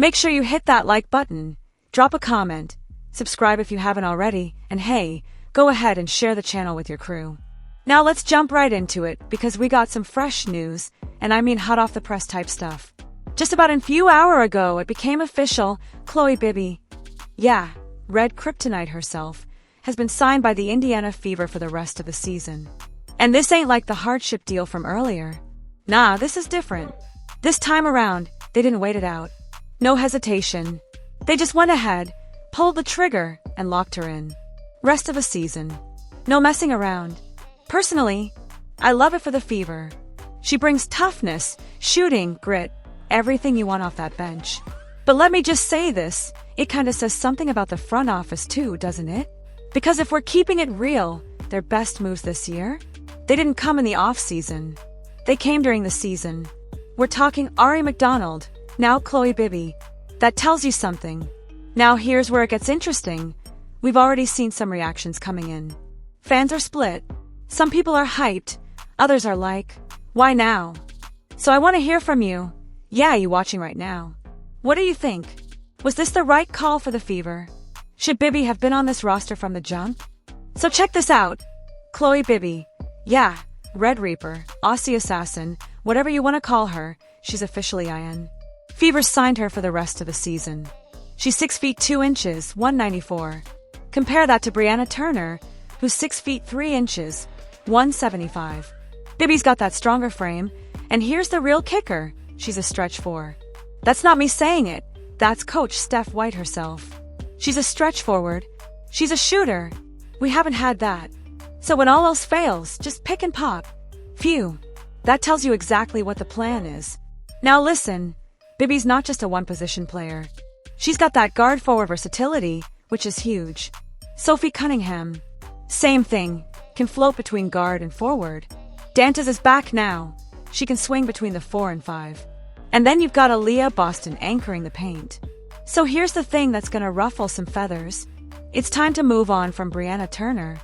Make sure you hit that like button, drop a comment, subscribe if you haven't already, and hey, go ahead and share the channel with your crew. Now let's jump right into it because we got some fresh news, and I mean hot off the press type stuff. Just about a few hours ago, it became official, Chloe Bibby, yeah, Red Kryptonite herself, has been signed by the Indiana Fever for the rest of the season. And this ain't like the hardship deal from earlier. Nah, this is different. This time around, they didn't wait it out. No hesitation. They just went ahead, pulled the trigger, and locked her in. Rest of the season. No messing around. Personally, I love it for the Fever. She brings toughness, shooting, grit, everything you want off that bench. But let me just say this, it kinda says something about the front office too, doesn't it? Because if we're keeping it real, their best moves this year, they didn't come in the off-season. They came during the season. We're talking Ari McDonald, now Chloe Bibby. That tells you something. Now here's where it gets interesting. We've already seen some reactions coming in. Fans are split. Some people are hyped. Others are like, why now? So I want to hear from you. Yeah, you watching right now. What do you think? Was this the right call for the Fever? Should Bibby have been on this roster from the jump? So check this out. Chloe Bibby. Yeah, Red Reaper, Aussie Assassin, whatever you want to call her, she's officially in. Fever signed her for the rest of the season. She's 6 feet 2 inches, 194. Compare that to Brianna Turner, who's 6 feet 3 inches, 175. Bibby's got that stronger frame, and here's the real kicker, she's a stretch 4. That's not me saying it, that's Coach Steph White herself. She's a stretch forward, she's a shooter. We haven't had that. So when all else fails, just pick and pop. Phew, that tells you exactly what the plan is. Now listen, Bibby's not just a one-position player. She's got that guard-forward versatility, which is huge. Sophie Cunningham, same thing, can float between guard and forward. Dantas is back now. She can swing between the 4 and 5. And then you've got Aaliyah Boston anchoring the paint. So here's the thing that's gonna ruffle some feathers. It's time to move on from Brianna Turner.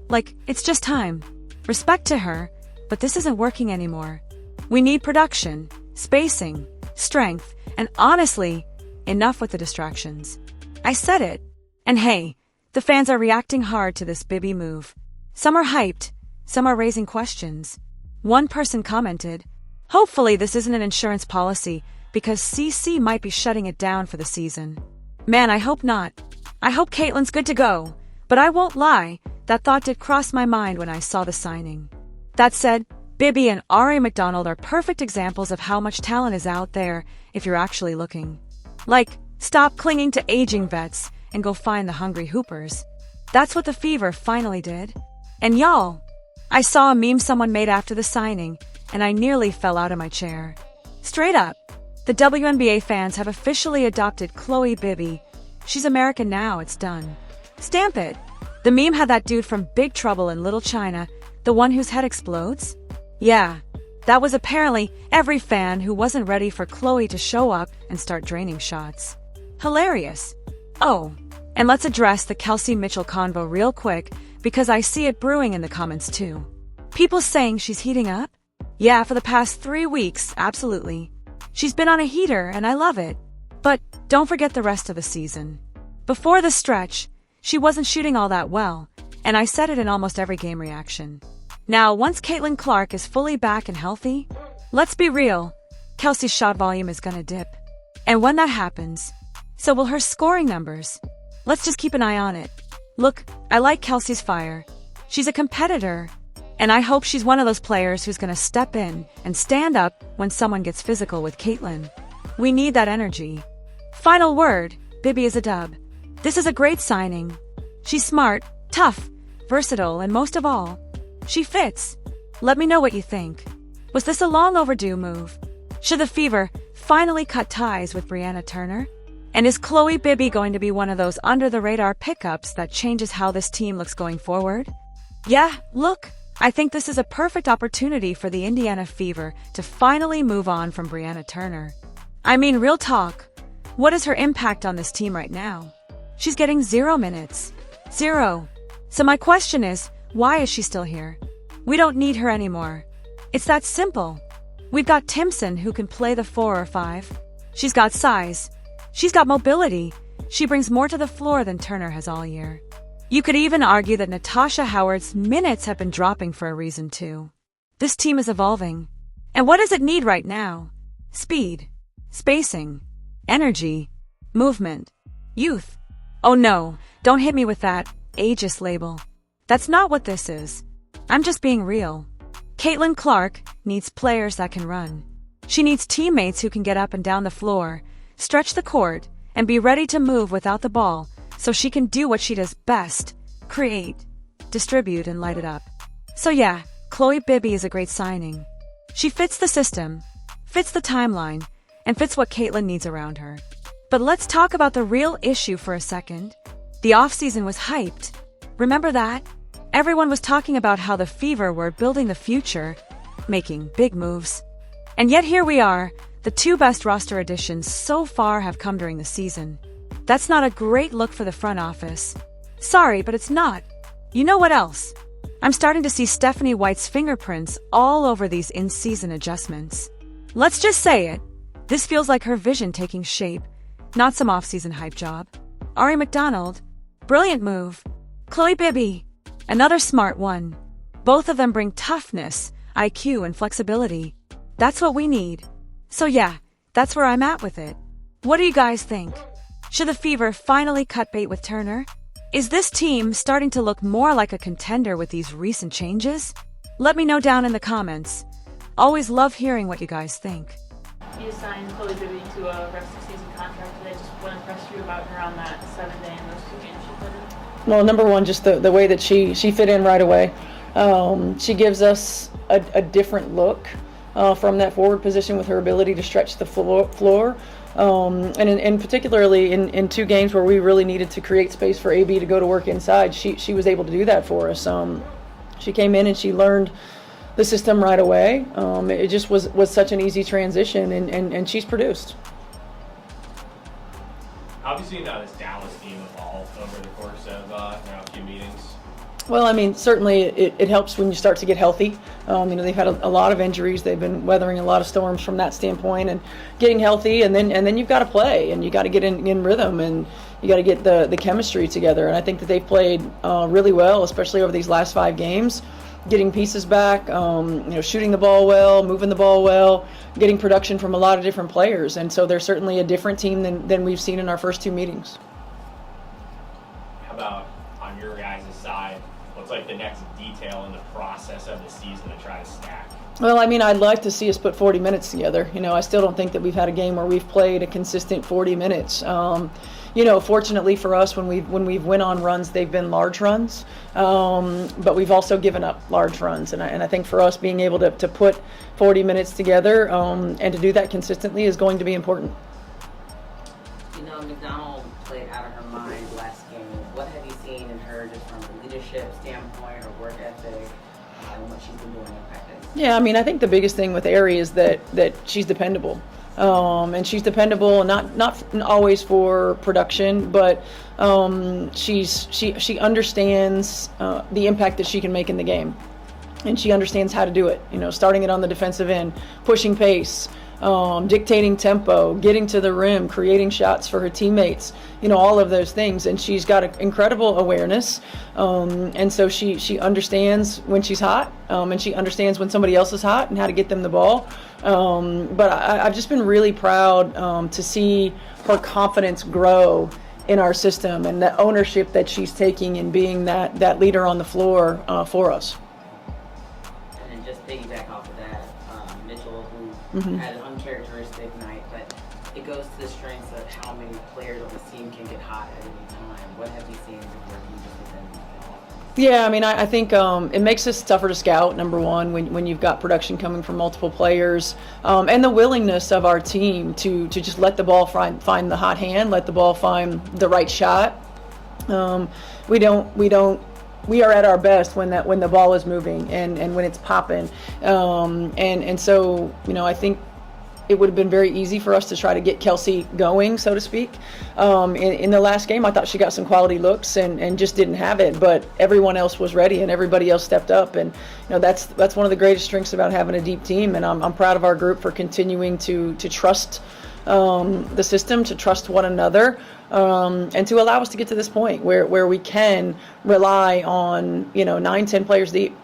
Like, it's just time. Respect to her, but this isn't working anymore. We need production, spacing, strength, and honestly, enough with the distractions. I said it. And hey, the fans are reacting hard to this Bibby move. Some are hyped, some are raising questions. One person commented, hopefully this isn't an insurance policy because CC might be shutting it down for the season. Man, I hope not. I hope Caitlin's good to go, but I won't lie, that thought did cross my mind when I saw the signing. That said, Bibby and Ari McDonald are perfect examples of how much talent is out there if you're actually looking. Like, stop clinging to aging vets and go find the hungry hoopers. That's what the Fever finally did. And y'all, I saw a meme someone made after the signing, and I nearly fell out of my chair. Straight up, the WNBA fans have officially adopted Chloe Bibby. She's American now, it's done. Stamp it. The meme had that dude from Big Trouble in Little China, the one whose head explodes. Yeah, that was apparently every fan who wasn't ready for Chloe to show up and start draining shots. Hilarious. Oh, and let's address the Kelsey Mitchell convo real quick because I see it brewing in the comments too. People saying she's heating up? Yeah, for the past 3 weeks, absolutely. She's been on a heater and I love it. But don't forget the rest of the season. Before the stretch, she wasn't shooting all that well, and I said it in almost every game reaction. Now, once Caitlin Clark is fully back and healthy, let's be real, Kelsey's shot volume is gonna dip. And when that happens, so will her scoring numbers. Let's just keep an eye on it. Look, I like Kelsey's fire. She's a competitor, and I hope she's one of those players who's gonna step in and stand up when someone gets physical with Caitlin. We need that energy. Final word, Bibby is a dub. This is a great signing. She's smart, tough, versatile, and most of all, she fits. Let me know what you think. Was this a long overdue move? Should the Fever finally cut ties with Brianna Turner? And is Chloe Bibby going to be one of those under-the-radar pickups that changes how this team looks going forward? Yeah, look, I think this is a perfect opportunity for the Indiana Fever to finally move on from Brianna Turner. I mean, real talk, what is her impact on this team right now? She's getting 0 minutes. 0. So my question is, why is she still here? We don't need her anymore. It's that simple. We've got Timson who can play the 4 or 5. She's got size. She's got mobility. She brings more to the floor than Turner has all year. You could even argue that Natasha Howard's minutes have been dropping for a reason too. This team is evolving. And what does it need right now? Speed, spacing, energy, movement, youth. Oh no, don't hit me with that ageist label. That's not what this is. I'm just being real. Caitlin Clark needs players that can run. She needs teammates who can get up and down the floor, stretch the court, and be ready to move without the ball so she can do what she does best: create, distribute, and light it up. So yeah, Chloe Bibby is a great signing. She fits the system, fits the timeline, and fits what Caitlin needs around her. But let's talk about the real issue for a second. The offseason was hyped. Remember that? Everyone was talking about how the Fever were building the future, making big moves. And yet here we are. The two best roster additions so far have come during the season. That's not a great look for the front office. Sorry, but it's not. You know what else? I'm starting to see Stephanie White's fingerprints all over these in-season adjustments. Let's just say it. This feels like her vision taking shape, not some off-season hype job. Ari McDonald, brilliant move. Chloe Bibby, another smart one. Both of them bring toughness, IQ, and flexibility. That's what we need. So yeah, that's where I'm at with it. What do you guys think? Should the Fever finally cut bait with Turner? Is this team starting to look more like a contender with these recent changes? Let me know down in the comments. Always love hearing what you guys think. You signed Chloe Bibby to a rest of season contract today. Just what impressed you about her on that 7-day and those 2 games she put in? Well, number one, just the way that she fit in right away. She gives us a different look from that forward position with her ability to stretch the floor. And particularly in 2 games where we really needed to create space for AB to go to work inside, she was able to do that for us. She came in and she learned the system right away. It just was such an easy transition, and she's produced. How have you seen this Dallas team evolve over the course of a few meetings? Well, I mean, certainly it helps when you start to get healthy. They've had a lot of injuries. They've been weathering a lot of storms from that standpoint, and getting healthy, and then you've got to play, and you got to get in rhythm, and you got to get the chemistry together. And I think that they've played really well, especially over these last 5 games, getting pieces back, shooting the ball well, moving the ball well, getting production from a lot of different players. And so they're certainly a different team than we've seen in our first 2 meetings. How about on your guys' side? What's like the next detail in the process of the season to try to stack? Well, I mean, I'd like to see us put 40 minutes together. I still don't think that we've had a game where we've played a consistent 40 minutes. Fortunately for us, when we've went on runs, they've been large runs, but we've also given up large runs. And I think for us, being able to put 40 minutes together and to do that consistently is going to be important. McDonald played out of her mind last game. What have you seen in her just from a leadership standpoint or work ethic and what she's been doing in practice? Yeah, I mean, I think the biggest thing with Ari is that she's dependable. And she's dependable, not always for production, but she understands the impact that she can make in the game, and she understands how to do it. Starting it on the defensive end, pushing pace, dictating tempo, getting to the rim, creating shots for her teammates. All of those things, and she's got an incredible awareness, and so she understands when she's hot, and she understands when somebody else is hot and how to get them the ball. But I've just been really proud to see her confidence grow in our system, and the ownership that she's taking and being that leader on the floor for us. And then just piggyback off of that, Mitchell, who had an uncharacteristic night, but it goes to the strengths of how many players on the team can get hot at any time. What have you seen working just within the offense? Yeah, I mean, I think it makes us tougher to scout, number one, when you've got production coming from multiple players, and the willingness of our team to just let the ball find the hot hand, let the ball find the right shot. We are at our best when the ball is moving and when it's popping, and so I think it would have been very easy for us to try to get Kelsey going, so to speak. In the last game, I thought she got some quality looks and just didn't have it, but everyone else was ready and everybody else stepped up, and that's one of the greatest strengths about having a deep team, and I'm proud of our group for continuing to trust the system, to trust one another, and to allow us to get to this point where we can rely on, 9, 10 players deep.